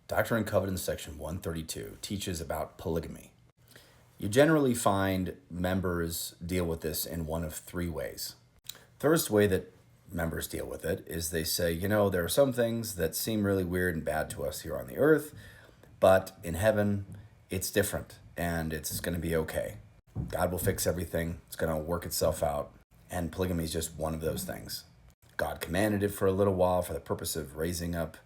Doctrine and Covenants section 132 teaches about polygamy. You generally find members deal with this in one of three ways. First way that members deal with it is they say, there are some things that seem really weird and bad to us here on the earth, but in heaven, it's different and it's going to be okay. God will fix everything. It's going to work itself out. And polygamy is just one of those things. God commanded it for a little while for the purpose of raising up,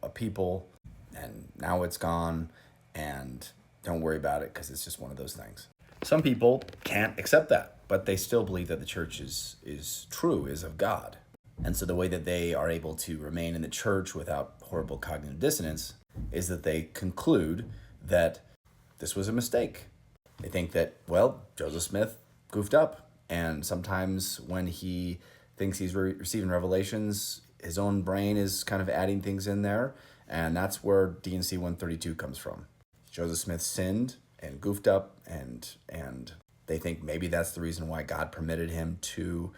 a people, and now it's gone, and don't worry about it because it's just one of those things. Some people can't accept that, but they still believe that the church is true, is of God. And so the way that they are able to remain in the church without horrible cognitive dissonance is that they conclude that this was a mistake. They think that, Joseph Smith goofed up, and sometimes when he thinks he's receiving revelations, his own brain is kind of adding things in there, and that's where D&C 132 comes from. Joseph Smith sinned and goofed up, and they think maybe that's the reason why God permitted him to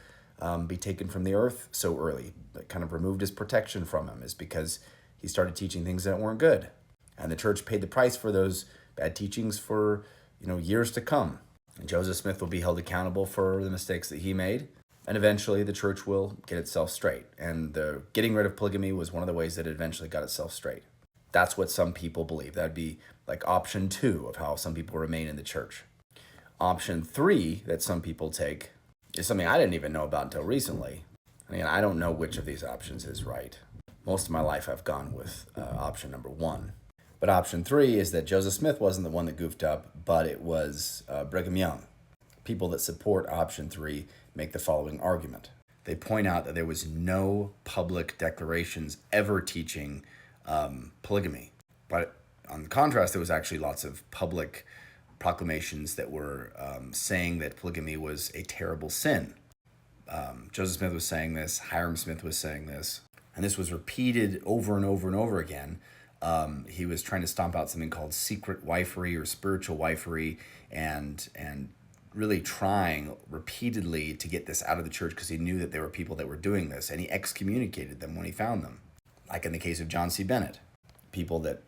be taken from the earth so early. That kind of removed his protection from him, is because he started teaching things that weren't good. And the church paid the price for those bad teachings for years to come. And Joseph Smith will be held accountable for the mistakes that he made. And eventually the church will get itself straight. And the getting rid of polygamy was one of the ways that it eventually got itself straight. That's what some people believe. That'd be like option 2 of how some people remain in the church. Option 3 that some people take is something I didn't even know about until recently. I don't know which of these options is right. Most of my life I've gone with option number 1. But option 3 is that Joseph Smith wasn't the one that goofed up, but it was Brigham Young. People that support option 3 make the following argument. They point out that there was no public declarations ever teaching polygamy. But on the contrast, there was actually lots of public proclamations that were saying that polygamy was a terrible sin. Joseph Smith was saying this, Hyrum Smith was saying this, and this was repeated over and over and over again. He was trying to stomp out something called secret wifery or spiritual wifery, and really trying repeatedly to get this out of the church because he knew that there were people that were doing this, and he excommunicated them when he found them. Like in the case of John C. Bennett. People that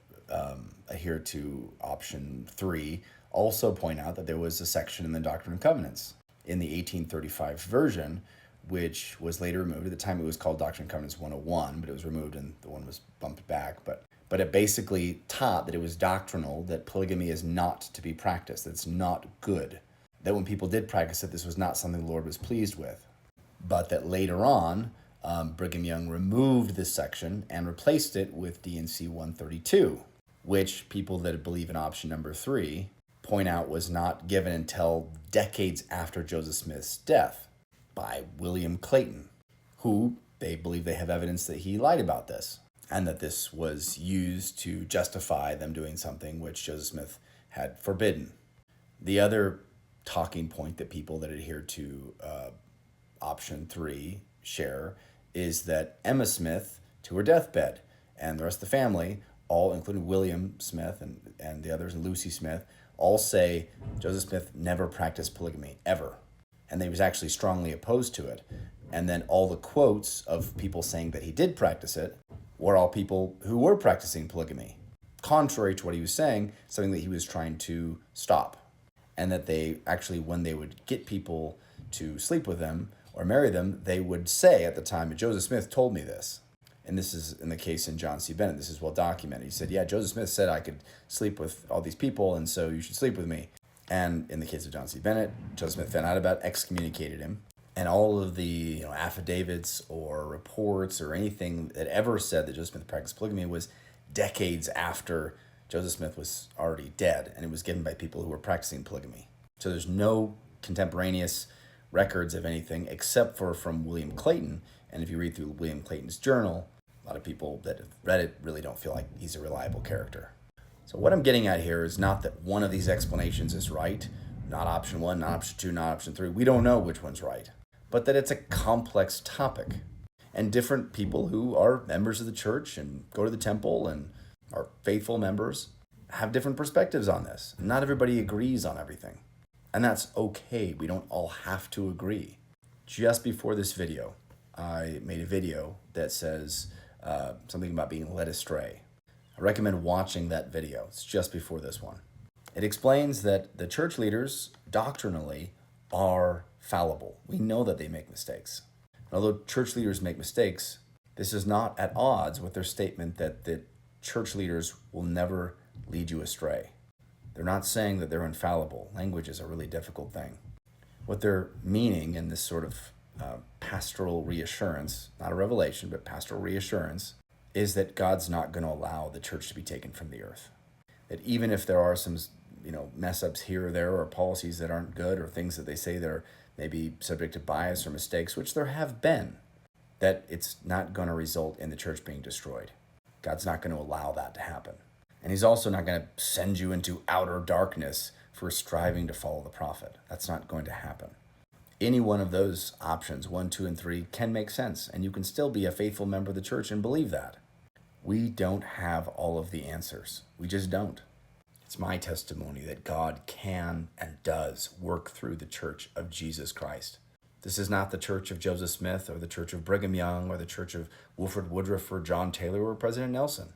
adhere to option 3 also point out that there was a section in the Doctrine and Covenants in the 1835 version, which was later removed. At the time it was called Doctrine and Covenants 101, but it was removed and the one was bumped back. But it basically taught that it was doctrinal, that polygamy is not to be practiced, that it's not good. That when people did practice it, this was not something the Lord was pleased with. But that later on, Brigham Young removed this section and replaced it with D&C 132, which people that believe in option number 3 point out was not given until decades after Joseph Smith's death by William Clayton, who they believe they have evidence that he lied about this, and that this was used to justify them doing something which Joseph Smith had forbidden. The other talking point that people that adhere to option 3 share is that Emma Smith, to her deathbed, and the rest of the family, all including William Smith and the others, and Lucy Smith, all say Joseph Smith never practiced polygamy, ever. And they was actually strongly opposed to it. And then all the quotes of people saying that he did practice it were all people who were practicing polygamy, contrary to what he was saying, something that he was trying to stop. And that they actually, when they would get people to sleep with them or marry them, they would say at the time, Joseph Smith told me this. And this is in the case in John C. Bennett. This is well documented. He said, Joseph Smith said I could sleep with all these people, and so you should sleep with me. And in the case of John C. Bennett, Joseph Smith found out about it, excommunicated him. And all of the affidavits or reports or anything that ever said that Joseph Smith practiced polygamy was decades after Joseph Smith was already dead, and it was given by people who were practicing polygamy. So there's no contemporaneous records of anything except for from William Clayton. And if you read through William Clayton's journal, a lot of people that have read it really don't feel like he's a reliable character. So what I'm getting at here is not that one of these explanations is right, not option 1, not option 2, not option 3. We don't know which one's right, but that it's a complex topic. And different people who are members of the church and go to the temple and are faithful members have different perspectives on this. Not everybody agrees on everything. And that's okay. We don't all have to agree. Just before this video, I made a video that says something about being led astray. I recommend watching that video. It's just before this one. It explains that the church leaders doctrinally are fallible. We know that they make mistakes. Although church leaders make mistakes, this is not at odds with their statement that the church leaders will never lead you astray. They're not saying that they're infallible. Language is a really difficult thing. What they're meaning in this sort of pastoral reassurance, not a revelation, but pastoral reassurance, is that God's not going to allow the church to be taken from the earth. That even if there are some mess ups here or there, or policies that aren't good, or things that they say they're maybe subject to bias or mistakes, which there have been, that it's not going to result in the church being destroyed. God's not going to allow that to happen. And he's also not going to send you into outer darkness for striving to follow the prophet. That's not going to happen. Any one of those options, 1, 2, and 3, can make sense, and you can still be a faithful member of the church and believe that. We don't have all of the answers. We just don't. It's my testimony that God can and does work through the church of Jesus Christ. This is not the church of Joseph Smith or the church of Brigham Young or the church of Wilford Woodruff or John Taylor or President Nelson.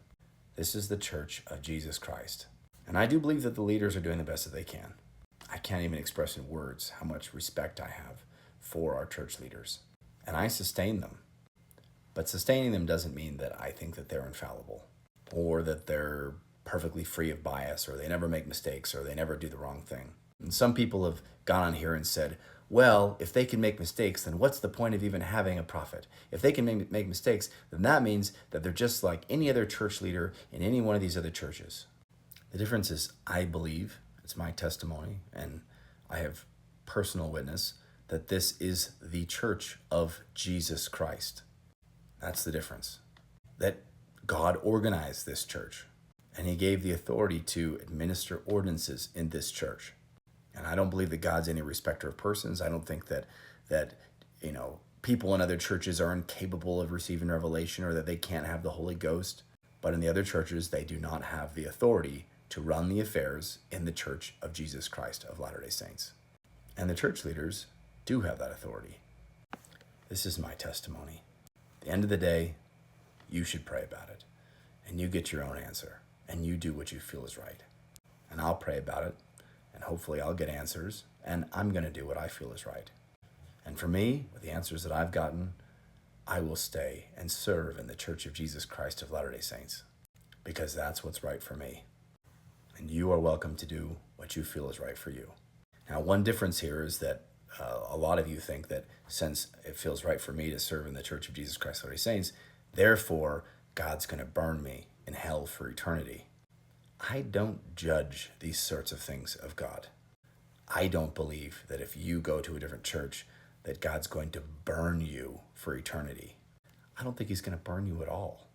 This is the church of Jesus Christ. And I do believe that the leaders are doing the best that they can. I can't even express in words how much respect I have for our church leaders. And I sustain them. But sustaining them doesn't mean that I think that they're infallible or that they're perfectly free of bias or they never make mistakes or they never do the wrong thing. And some people have gone on here and said, well, if they can make mistakes, then what's the point of even having a prophet? If they can make mistakes, then that means that they're just like any other church leader in any one of these other churches. The difference is, I believe, it's my testimony, and I have personal witness, that this is the church of Jesus Christ. That's the difference. That God organized this church, and he gave the authority to administer ordinances in this church. And I don't believe that God's any respecter of persons. I don't think that people in other churches are incapable of receiving revelation or that they can't have the Holy Ghost. But in the other churches, they do not have the authority to run the affairs in the church of Jesus Christ of Latter-day Saints. And the church leaders do have that authority. This is my testimony. At the end of the day, you should pray about it. And you get your own answer. And you do what you feel is right. And I'll pray about it. And hopefully I'll get answers, and I'm going to do what I feel is right. And for me, with the answers that I've gotten, I will stay and serve in the Church of Jesus Christ of Latter-day Saints, because that's what's right for me. And you are welcome to do what you feel is right for you. Now, one difference here is that a lot of you think that since it feels right for me to serve in the Church of Jesus Christ of Latter-day Saints, therefore God's going to burn me in hell for eternity. I don't judge these sorts of things of God. I don't believe that if you go to a different church that God's going to burn you for eternity. I don't think he's going to burn you at all.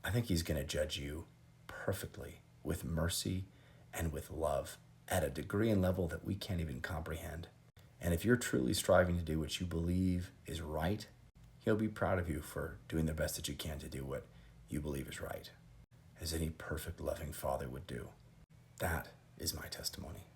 I think he's going to judge you perfectly with mercy and with love at a degree and level that we can't even comprehend. And if you're truly striving to do what you believe is right, he'll be proud of you for doing the best that you can to do what you believe is right, as any perfect, loving father would do. That is my testimony.